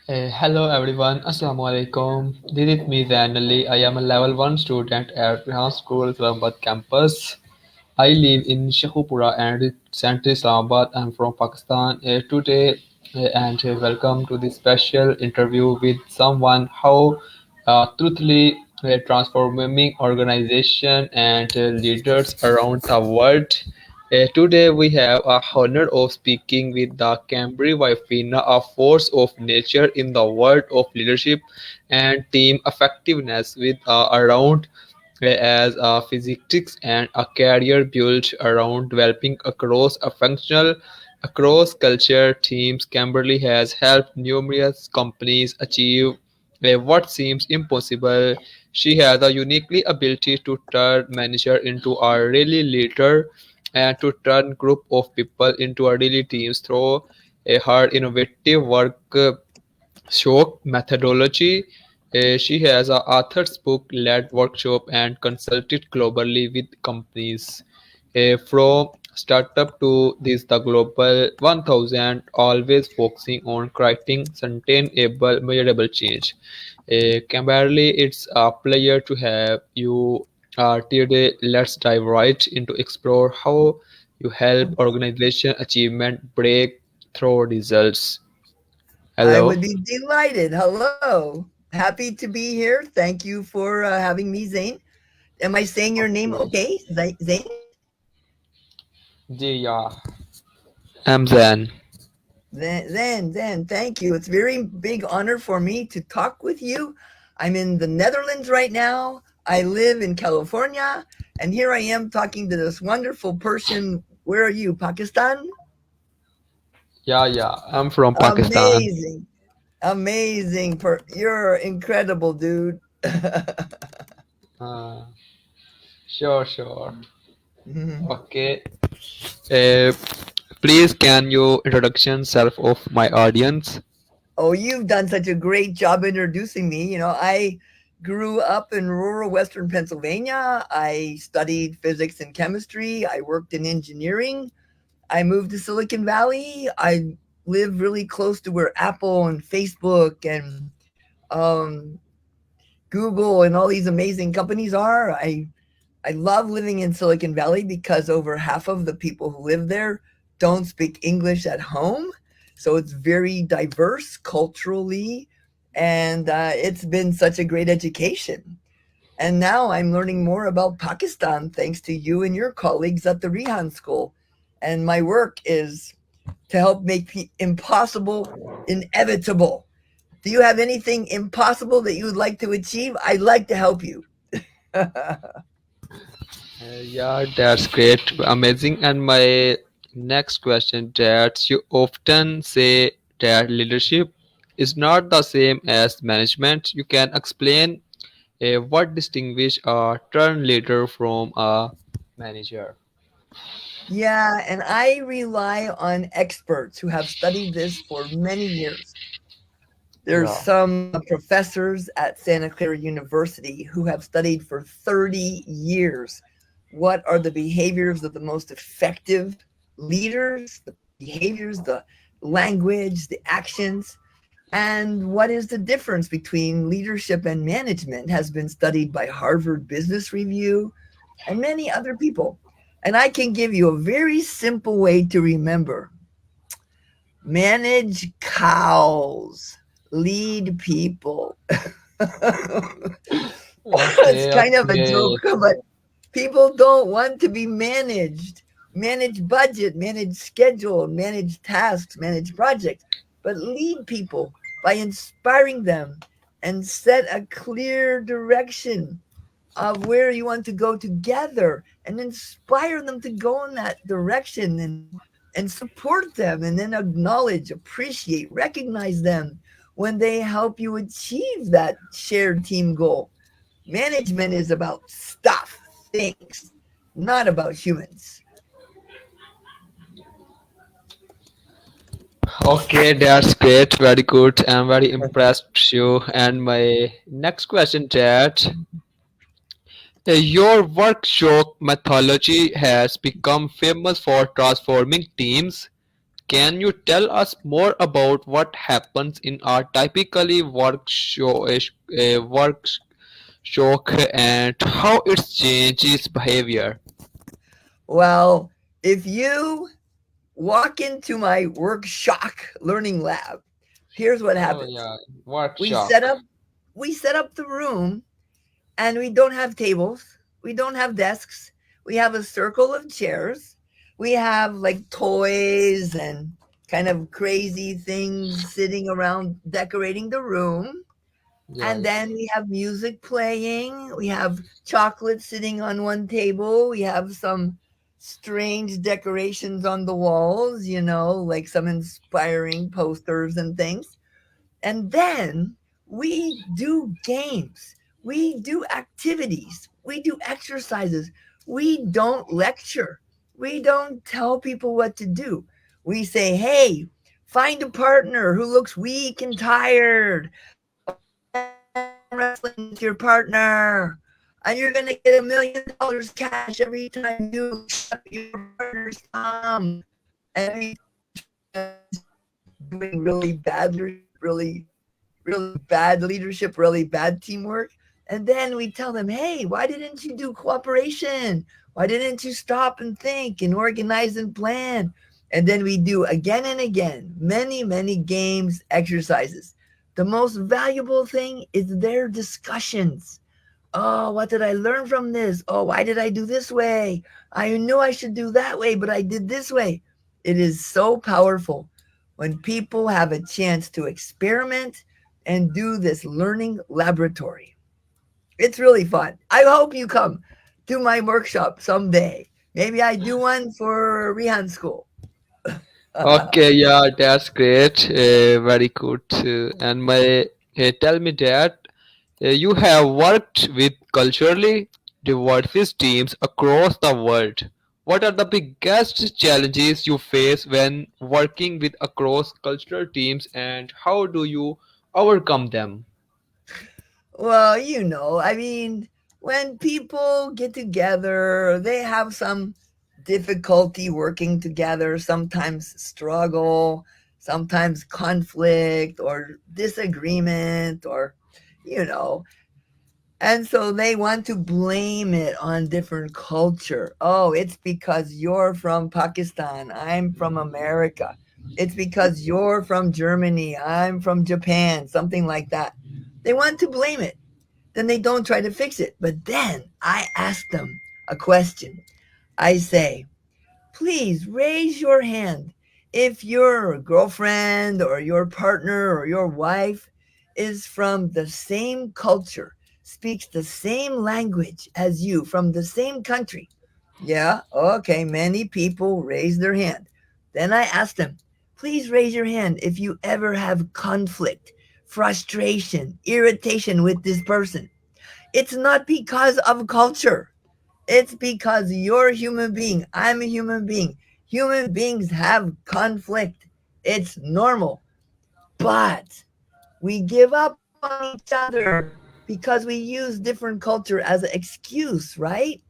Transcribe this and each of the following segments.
Hello everyone, Assalamu alaikum. This is me Zainali. I am a level 1 student at Rehan School Islamabad campus. I live in Sheikhupura and Central Islamabad. I'm from Pakistan today and welcome to this special interview with someone how truthfully transforming organization and leaders around the world. Today we have a honor of speaking with the Kimberly Weifling, a force of nature in the world of leadership and team effectiveness with around as a physics and a career built around developing across a functional across culture teams. Kimberly has helped numerous companies achieve what seems impossible. She has a uniquely ability to turn manager into a really leader and to turn group of people into a really teams through her innovative work show methodology. She has authored book, led workshop, and consulted globally with companies from startup to this the global 1000, always focusing on creating sustainable, measurable change. Kimberly, it's a pleasure to have you today. Let's dive right into explore how you help organization achievement breakthrough results. I Hello. would be delighted. Hello. Happy to be here. Thank you for having me, Zane. Am I saying your name Okay. okay? Zane? Ji yeah. I'm Zen. Zane, thank you. It's a very big honor for me to talk with you. I'm in the Netherlands right now. I live in California. And here I am talking to this wonderful person. Where are you? Pakistan? Yeah, yeah. I'm from Pakistan. Amazing. Amazing. You're incredible, dude. Uh, sure, sure. Mhm. Okay. Uh, please can you introduction self of my audience? Oh, you've done such a great job introducing me. I grew up in rural Western Pennsylvania. I studied physics and chemistry. I worked in engineering. I moved to Silicon Valley. I live really close to where Apple and Facebook and um, Google and all these amazing companies are. I love living in Silicon Valley because over half of the people who live there don't speak English at home. So it's very diverse culturally, and it's been such a great education. And now I'm learning more about Pakistan thanks to you and your colleagues at the Rihan School. And my work is to help make impossible inevitable. Do you have anything impossible that you would like to achieve? I'd like to help you. Yeah, that's great, amazing. And my next question that you often say that leadership is not the same as management. You can explain what distinguish a turn leader from a manager. Yeah, and I rely on experts who have studied this for many years. There's Yeah. some professors at Santa Clara University who have studied for 30 years what are the behaviors of the most effective leaders, the behaviors, the language, the actions, and what is the difference between leadership and management has been studied by Harvard Business Review and many other people. And I can give you a very simple way to remember: manage cows, lead people. It's Okay, kind of a okay. joke, but people don't want to be managed. Manage budget, manage schedule, manage tasks, manage projects, but lead people by inspiring them and set a clear direction of where you want to go together and inspire them to go in that direction and support them and then acknowledge, appreciate, recognize them when they help you achieve that shared team goal. Management is about stuff, things, not about humans. Okay, that's great. Very good. I'm very impressed with you. And my next question, that your workshop methodology has become famous for transforming teams. Can you tell us more about what happens in a typically workshop and how it changes behavior? Well, if you walk into my workshop learning lab, here's what Oh happens. yeah, We workshop. set up we set up the room, and we don't have tables, we don't have desks. We have a circle of chairs. We have like toys and kind of crazy things sitting around decorating the room. And then Yes. we have music playing. We have chocolate sitting on one table. We have some strange decorations on the walls, like some inspiring posters and things. And then we do games, we do activities, we do exercises. We don't lecture, we don't tell people what to do. We say, hey, find a partner who looks weak and tired. Arm wrestling with your partner. And you're going to get $1 million cash every time you lift up your partner's thumb. And we teach them doing really bad leadership, really bad teamwork. And then we tell them, hey, why didn't you do cooperation? Why didn't you stop and think and organize and plan? And then we do again and again, many, many games, exercises. The most valuable thing is their discussions. Oh, what did I learn from this? Oh, why did I do this way? I knew I should do that way, but I did this way. It is so powerful when people have a chance to experiment and do this learning laboratory. It's really fun. I hope you come to my workshop someday. Maybe I do one for Rihan School. Okay, yeah, that's great. Very good. And tell me that you have worked with culturally diverse teams across the world. What are the biggest challenges you face when working with across cultural teams, and how do you overcome them? Well, I mean, when people get together, they have some difficulty working together, sometimes struggle, sometimes conflict or disagreement, or, you know, and so they want to blame it on different culture. Oh, it's because you're from Pakistan, I'm from America. It's because you're from Germany, I'm from Japan, something like that. They want to blame it, then they don't try to fix it. But then I ask them a question. I say, please raise your hand if your girlfriend or your partner or your wife is from the same culture, speaks the same language as you, from the same country. Yeah, okay, many people raise their hand. Then I ask them, please raise your hand if you ever have conflict, frustration, irritation with this person. It's not because of culture. It's because you're a human being. I'm a human being. Human beings have conflict. It's normal. But we give up on each other because we use different culture as an excuse, right?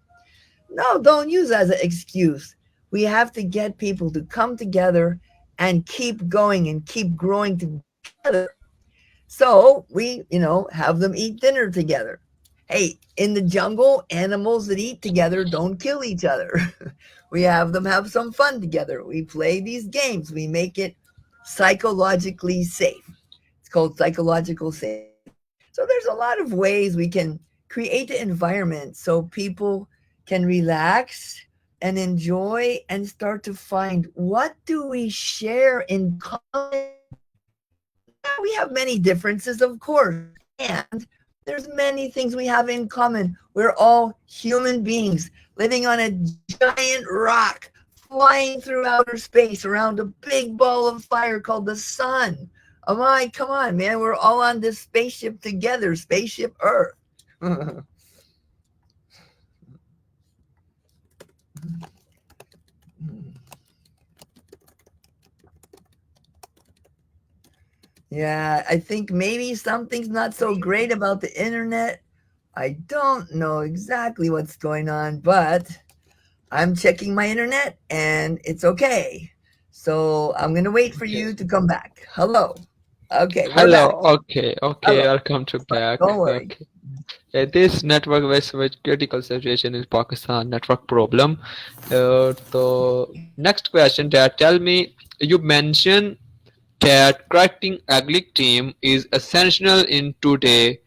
No, don't use as an excuse. We have to get people to come together and keep going and keep growing together. So we, have them eat dinner together. Hey, in the jungle, animals that eat together don't kill each other. We have them have some fun together. We play these games. We make it psychologically safe. It's called psychological safety. So there's a lot of ways we can create the environment so people can relax and enjoy and start to find, what do we share in common? Yeah, we have many differences, of course, and there's many things we have in common. We're all human beings living on a giant rock, flying through outer space around a big ball of fire called the sun. Oh my, come on, man. We're all on this spaceship together, spaceship Earth. Yeah, I think maybe something's not so great about the internet. I don't know exactly what's going on, but I'm checking my internet and it's okay. So I'm going to wait for Okay. you to come back. Hello. Okay, we're Hello. back. Okay. Okay. Hello. Welcome to All right, back. don't worry. Okay. This network was with critical situation in Pakistan network problem. So next question that tell me you mentioned that correcting ugly team is essential in today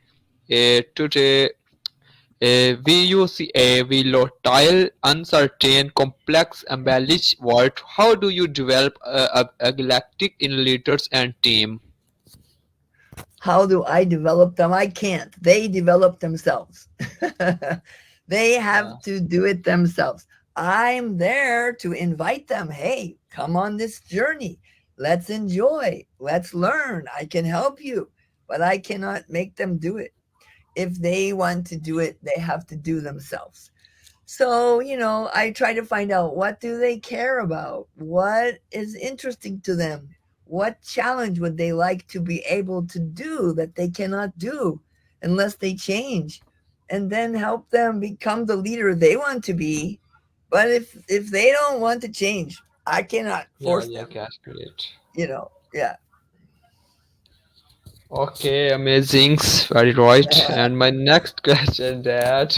we use a volatile, uncertain, complex, embellished world. How do you develop a galactic in leaders and team? How do I develop them? I can't. They develop themselves. They Yeah, have to do it themselves. I'm there to invite them. Hey, come on this journey. Let's enjoy. Let's learn. I can help you, but I cannot make them do it. If they want to do it, they have to do themselves. So, I try to find out what do they care about? What is interesting to them? What challenge would they like to be able to do that they cannot do unless they change? And then help them become the leader they want to be. But if they don't want to change, I cannot yeah, force yeah, them, that's great. Yeah. Okay, amazing, very right. And my next question that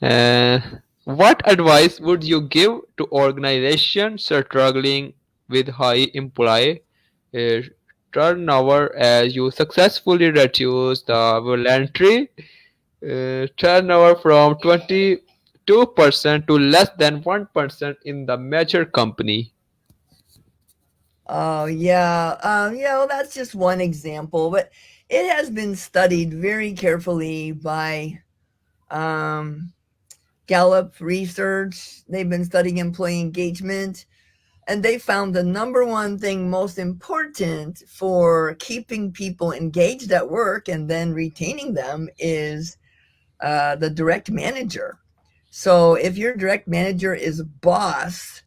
uh, what advice would you give to organizations struggling with high employee uh, turnover as you successfully reduce the voluntary turnover from 22% to less than 1% in the major company? Oh, yeah. Well, that's just one example, but it has been studied very carefully by um, Gallup Research. They've been studying employee engagement, and they found the number one thing most important for keeping people engaged at work and then retaining them is the direct manager. So if your direct manager is boss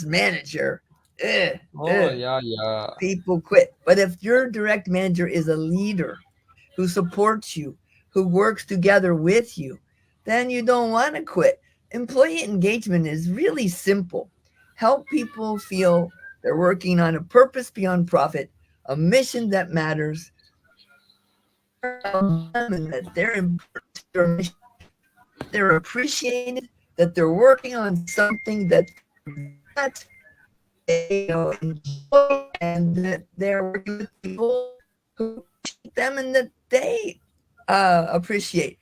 manager, ugh, Oh, ugh, yeah, yeah. people quit. But if your direct manager is a leader who supports you, who works together with you, then you don't want to quit. Employee engagement is really simple. Help people feel they're working on a purpose beyond profit, a mission that matters. Care about them and that they're important to your mission, that they're appreciated, that they're working on something that they're good at, that they enjoy, and that they're working with people who appreciate them and that they appreciate.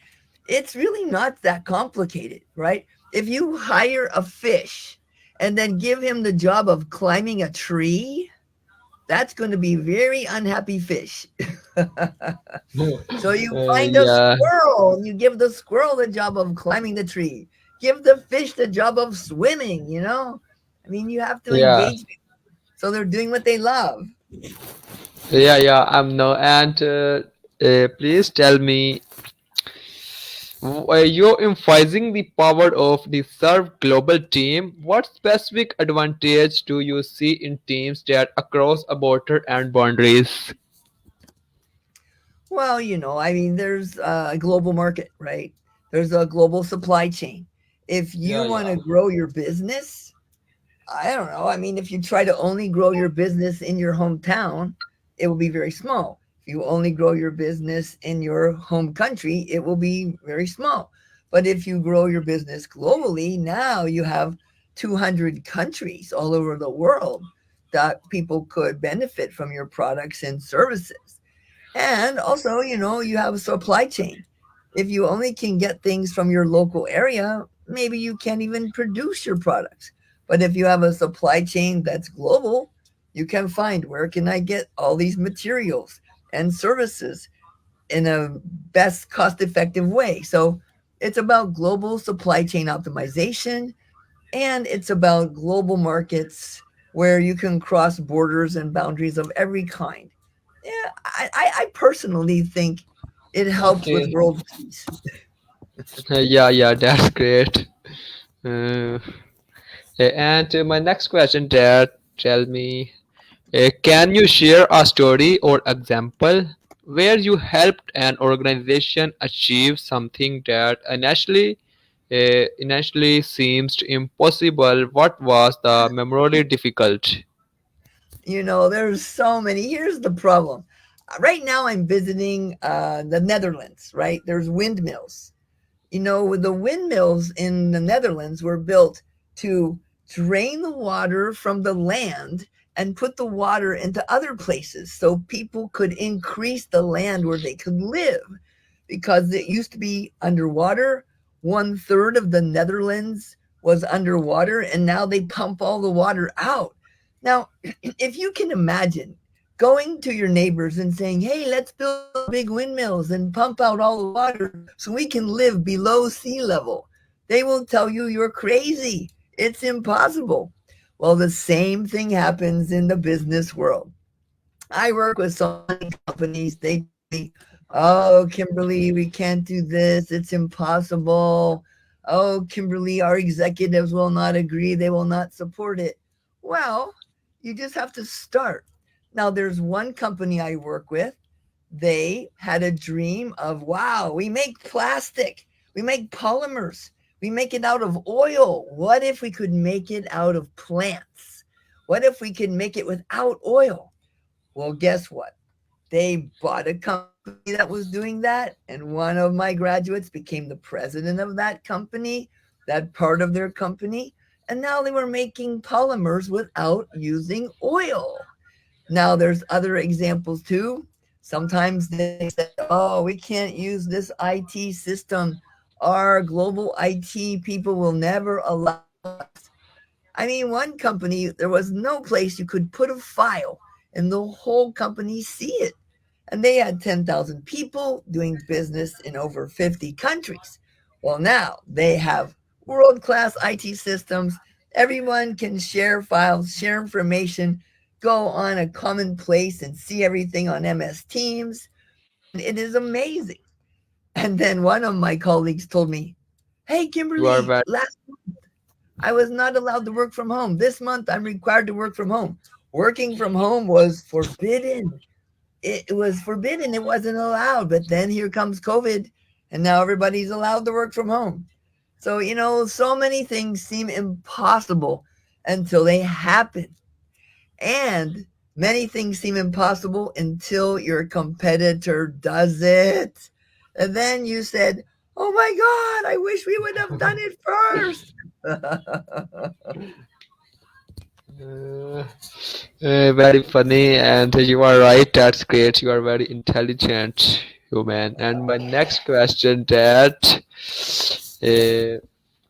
It's really not that complicated, right? If you hire a fish and then give him the job of climbing a tree, that's going to be very unhappy fish. So you find a Yeah, squirrel and you give the squirrel the job of climbing the tree. Give the fish the job of swimming. I mean, you have to yeah, engage people so they're doing what they love. yeah, yeah. I'm no, and please tell me, you're emphasizing the power of the serve global team. What specific advantage do you see in teams that across a border and boundaries? Well, I mean, there's a global market, right? There's a global supply chain. If you Yeah, want yeah. to grow your business, I don't know. I mean, if you try to only grow your business in your hometown, it will be very small. If you only grow your business in your home country, it will be very small. But if you grow your business globally, now you have 200 countries all over the world that people could benefit from your products and services. And also, you have a supply chain. If you only can get things from your local area, maybe you can't even produce your products. But if you have a supply chain that's global, you can find where can I get all these materials and services in a best cost effective way. So it's about global supply chain optimization, and it's about global markets where you can cross borders and boundaries of every kind. Yeah, I personally think it helps with Okay. world peace. Yeah, yeah. That's great. Uh, and my next question, Dad, tell me, can you share a story or example where you helped an organization achieve something that initially initially seems impossible. What was the memorably difficult? There's so many. Here's the problem. Right now, I'm visiting the Netherlands, right? There's windmills. The windmills in the Netherlands were built to drain the water from the land and put the water into other places so people could increase the land where they could live because it used to be underwater. One third of the Netherlands was underwater, and now they pump all the water out. Now, if you can imagine going to your neighbors and saying, hey, let's build big windmills and pump out all the water so we can live below sea level, they will tell you you're crazy. It's impossible. Well, the same thing happens in the business world. I work with so many companies. They tell me, oh, Kimberly, we can't do this. It's impossible. Oh, Kimberly, our executives will not agree. They will not support it. Well, you just have to start. Now, there's one company I work with. They had a dream of, wow, we make plastic, we make polymers, we make it out of oil. What if we could make it out of plants? What if we could make it without oil? Well, guess what? They bought a company that was doing that, and one of my graduates became the president of that company, that part of their company, and now they were making polymers without using oil. Now, there's other examples too. Sometimes they say, oh, we can't use this IT system. Our global IT people will never allow us. I mean, one company, there was no place you could put a file and the whole company see it. And they had 10,000 people doing business in over 50 countries. Well, now they have world class IT systems. Everyone can share files, share information, go on a common place and see everything on MS Teams. And it is amazing. And then one of my colleagues told me, hey, You are Kimberly, very last I was not allowed to work from home. This month, I'm required to work from home. Working from home was forbidden. It was forbidden. It wasn't allowed. But then here comes COVID, and now everybody's allowed to work from home. So, so many things seem impossible until they happen. And many things seem impossible until your competitor does it. And then you said, oh my God, I wish we would have done it first. uh, very funny, and you are right. That's great. You are very intelligent human. And my next question that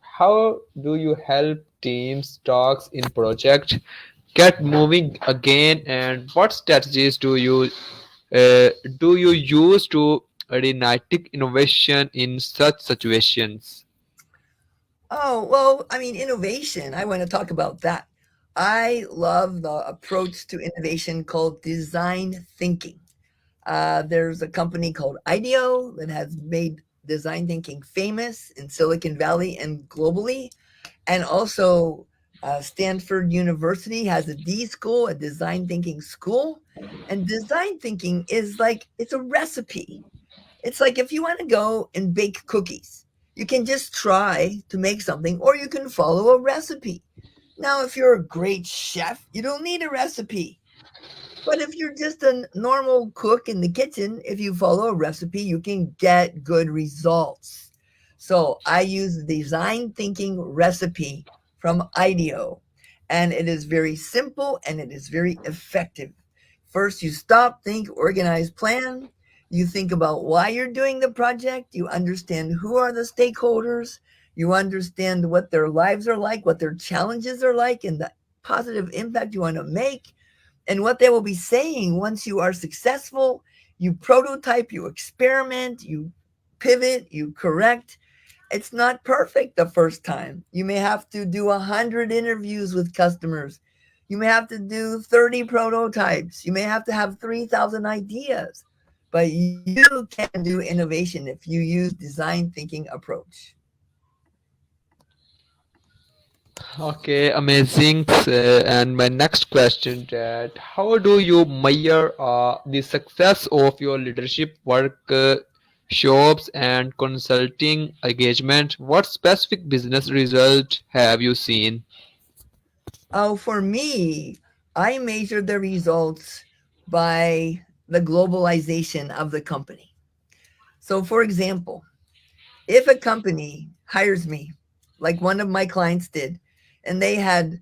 how do you help teams talks in project get moving again, and what strategies do you use to reignite innovation in such situations? Oh, well, I mean, innovation, I want to talk about that. I love the approach to innovation called design thinking. There's a company called IDEO that has made design thinking famous in Silicon Valley and globally. And also, Stanford University has a D school, a design thinking school. And design thinking is like it's a recipe. It's like if you want to go and bake cookies, you can just try to make something or you can follow a recipe. Now, if you're a great chef, you don't need a recipe. But if you're just a normal cook in the kitchen, if you follow a recipe, you can get good results. So I use the design thinking recipe from IDEO, and it is very simple and it is very effective. First, you stop, think, organize, plan. You think about why you're doing the project. You understand who are the stakeholders. You understand what their lives are like, what their challenges are like, and the positive impact you want to make and what they will be saying once you are successful. You prototype, you experiment, you pivot, you correct. It's not perfect the first time. You may have to do 100 interviews with customers. You may have to do 30 prototypes. You may have to have 3,000 ideas. But you can do innovation if you use design thinking approach. Okay, amazing. And my next question that how do you measure the success of your leadership work? shops and consulting engagement. What specific business result have you seen? Oh, for me, I measure the results by the globalization of the company. So, for example, if a company hires me, like one of my clients did, and they had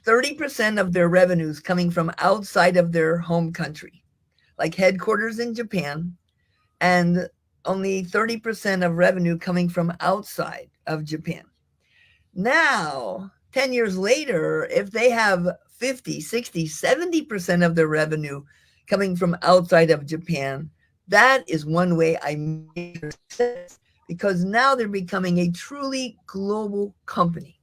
30% of their revenues coming from outside of their home country, like headquarters in Japan, and only 30% of revenue coming from outside of Japan. Now, 10 years later, if they have 50, 60, 70% of their revenue coming from outside of Japan, that is one way I measure success because now they're becoming a truly global company.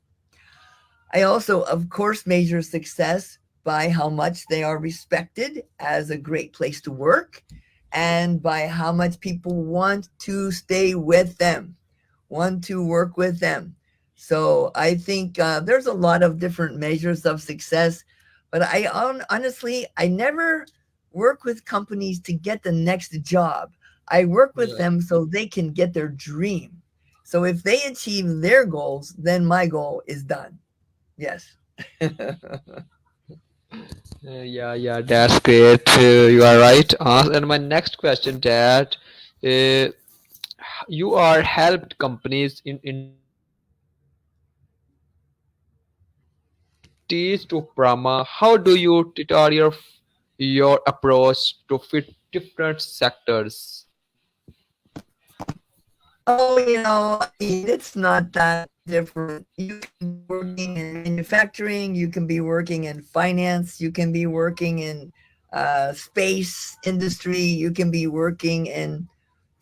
I also, of course, measure success by how much they are respected as a great place to work and by how much people want to stay with them, want to work with them. So I think there's a lot of different measures of success, but honestly, I never work with companies to get the next job. I work with Yeah. them so they can get their dream. So if they achieve their goals, then my goal is done. Yes. Yeah, that's great. You are right. And my next question, Dad, uh, you are helped companies in industries to Brahma. How do you tailor your approach to fit different sectors? Oh, I mean, it's not that different. You can be working in manufacturing, you can be working in finance, you can be working in space industry, you can be working in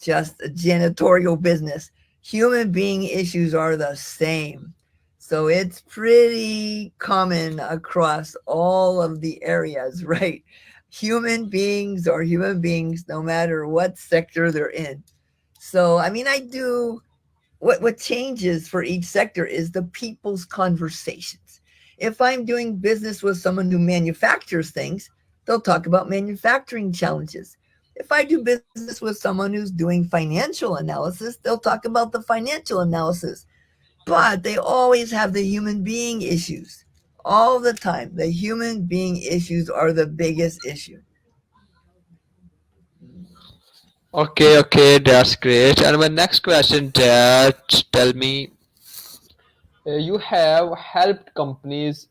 just a janitorial business. Human being issues are the same. So it's pretty common across all of the areas, right? Human beings are human beings no matter what sector they're in. So, I mean, I do what changes for each sector is the people's conversations. If I'm doing business with someone who manufactures things, they'll talk about manufacturing challenges. If I do business with someone who's doing financial analysis, they'll talk about the financial analysis. But they always have the human being issues all the time. The human being issues are the biggest issue. Okay, that's great. And my next question, Dad, tell me, you have helped companies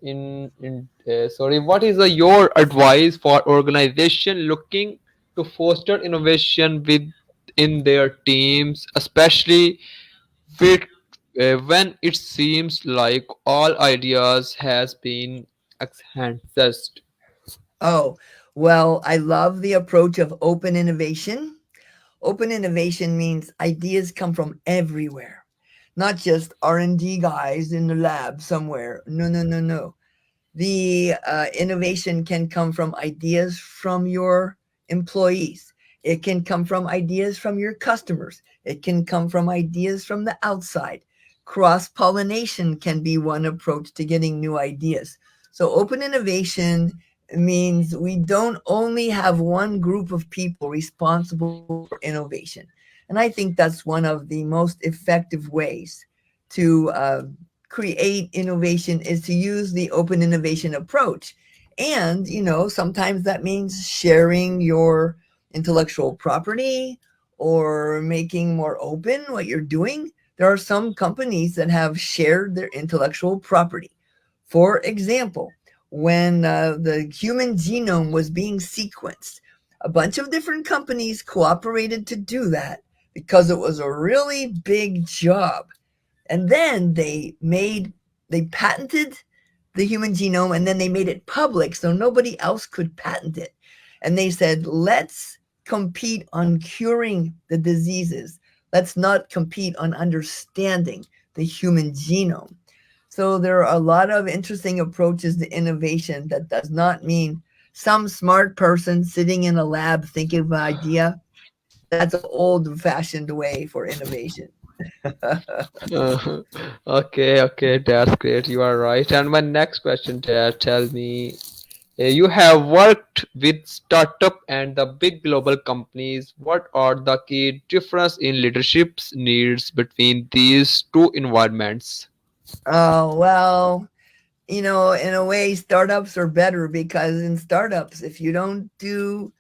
sorry, what is your advice for organization looking to foster innovation within their teams, especially with, when it seems like all ideas has been enhanced? Oh, well, I love the approach of open innovation. Open innovation means ideas come from everywhere, not just R&D guys in the lab somewhere. No, no, no, no. The innovation can come from ideas from your employees. It can come from ideas from your customers. It can come from ideas from the outside. Cross pollination can be one approach to getting new ideas. So, open innovation means we don't only have one group of people responsible for innovation. And I think that's one of the most effective ways to create innovation is to use the open innovation approach. And, sometimes that means sharing your intellectual property or making more open what you're doing. There are some companies that have shared their intellectual property. For example, when the human genome was being sequenced, a bunch of different companies cooperated to do that because it was a really big job. And then they patented the human genome and then they made it public so nobody else could patent it. And they said, let's compete on curing the diseases. Let's not compete on understanding the human genome. So there are a lot of interesting approaches to innovation that does not mean some smart person sitting in a lab thinking of an idea. That's an old fashioned way for innovation. Okay, that's great. You are right. And my next question, Dad, tell me, You have worked with startup and the big global companies. What are the key difference in leadership's needs between these two environments? Oh, well, in a way, startups are better because in startups, if you don't do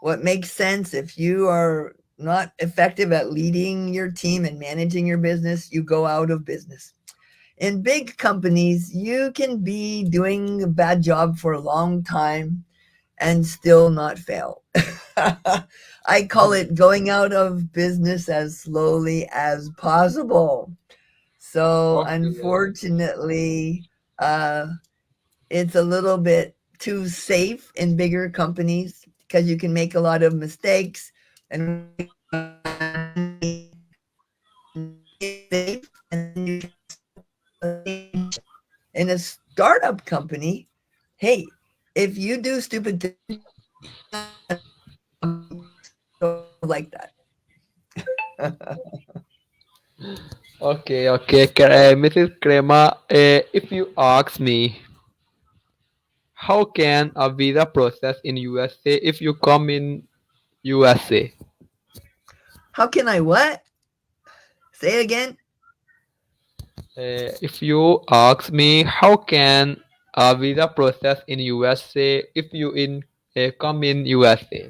what makes sense, if you are not effective at leading your team and managing your business, you go out of business. In big companies, you can be doing a bad job for a long time and still not fail. I call it going out of business as slowly as possible. So, Okay. unfortunately, uh, it's a little bit too safe in bigger companies because you can make a lot of mistakes and waste a lot of money and stay safe, and then you can change. In a startup company, hey, if you do stupid things, you can get kicked out of the company. So I don't like that. Okay. Mrs. Crema, if you ask me, how can a visa process in USA if you come in USA? How can I what? Say it again. If you ask me, how can a visa process in USA if you in come in USA?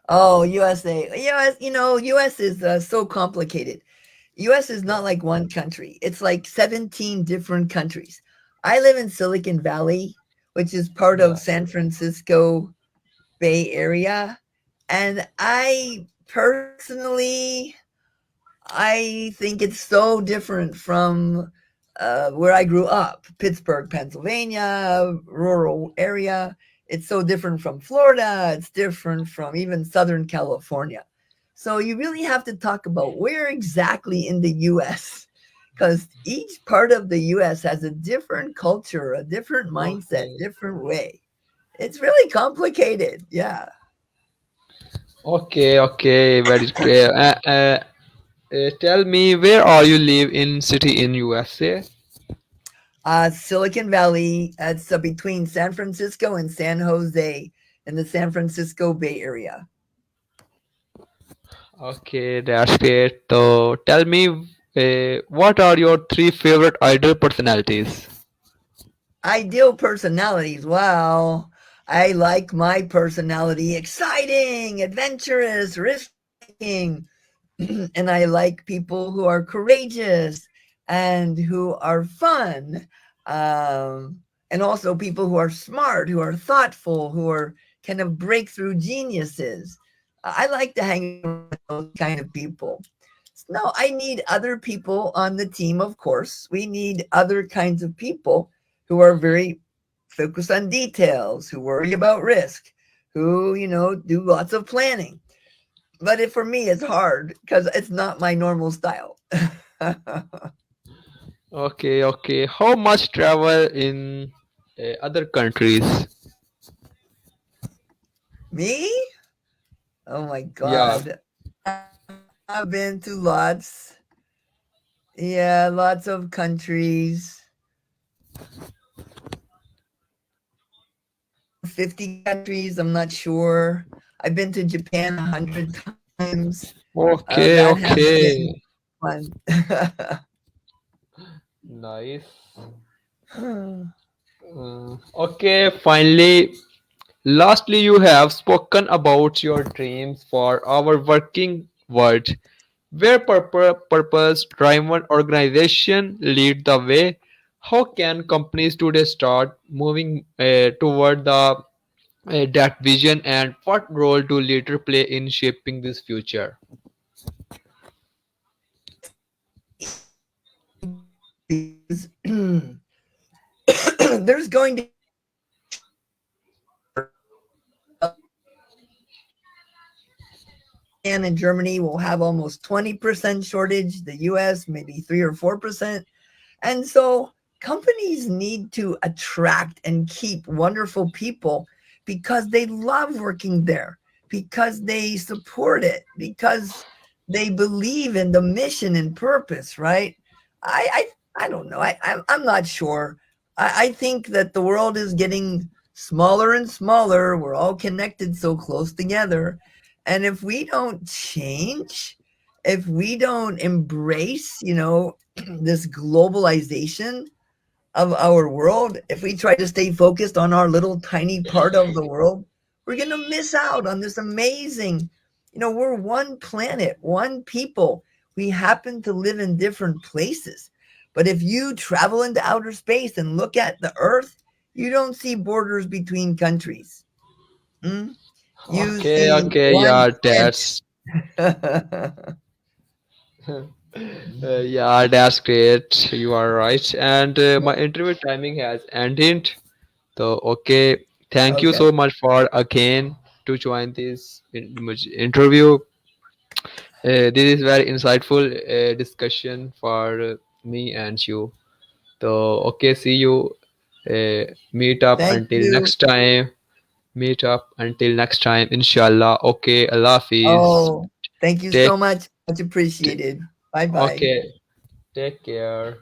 Oh, USA. US, US is so complicated. US is Yeah, not like one country. It's like 17 different countries. I live in Silicon Valley, which is part of yeah. San Francisco Bay Area, and I think it's so different from where I grew up, Pittsburgh, Pennsylvania, rural area. It's so different from Florida. It's different from even Southern California. So you really have to talk about where exactly in the US, because each part of the US has a different culture, a different mindset, Okay. different way. It's really complicated. Yeah. Okay. Very clear. Tell me, where are you live in city in USA? Silicon Valley. It's between San Francisco and San Jose in the San Francisco Bay Area. Okay, that's great. So tell me, what are your three favorite idol personalities? Ideal personalities. Wow. I like my personality exciting, adventurous, risk taking. And I like people who are courageous and who are fun. Um, and also people who are smart, who are thoughtful, who are kind of breakthrough geniuses. I like to hang around with those kind of people. No, I need other people on the team, of course. We need other kinds of people who are very focused on details, who worry about risk, who, do lots of planning. But for me, it's hard because it's not my normal style. Okay. How much travel in other countries? Me? Oh my Yeah. God. I've been to lots. Yeah, lots of countries. Around 50 countries. I'm not sure. I've been to Japan 100 times. That has been Okay. fun. Nice. Okay, finally, lastly, you have spoken about your dreams for our working world, where purpose-driven organization lead the way. How can companies today start moving toward that vision, and what role do leaders play in shaping this future? It's really hard because there's going to be a huge shortage of Japan and Germany will have almost 20% shortage, the US maybe 3 or 4%. And so companies need to attract and keep wonderful people because they love working there, because they support it, because they believe in the mission and purpose, right? I I, I don't know. I'm not sure. I think that the world is getting smaller and smaller. We're all connected so close together. And if we don't change, if we don't embrace, this globalization of our world, if we try to stay focused on our little tiny part of the world, we're going to miss out on this amazing, we're one planet, one people. We happen to live in different places. But if you travel into outer space and look at the earth, you don't see borders between countries. Mm? You Okay, see okay, one yeah, inch. that's yeah, that's great. You are right. And my interview timing has ended. So okay, thank you Okay. so much for again to join this interview. This is very insightful discussion for me and you. So okay, see you. Meet up Thank until you. next time. Meet up until next time. Inshallah. Okay. Allah Hafiz. Oh, thank you Take. so much. Much t- appreciated. Bye bye. okay. Take care.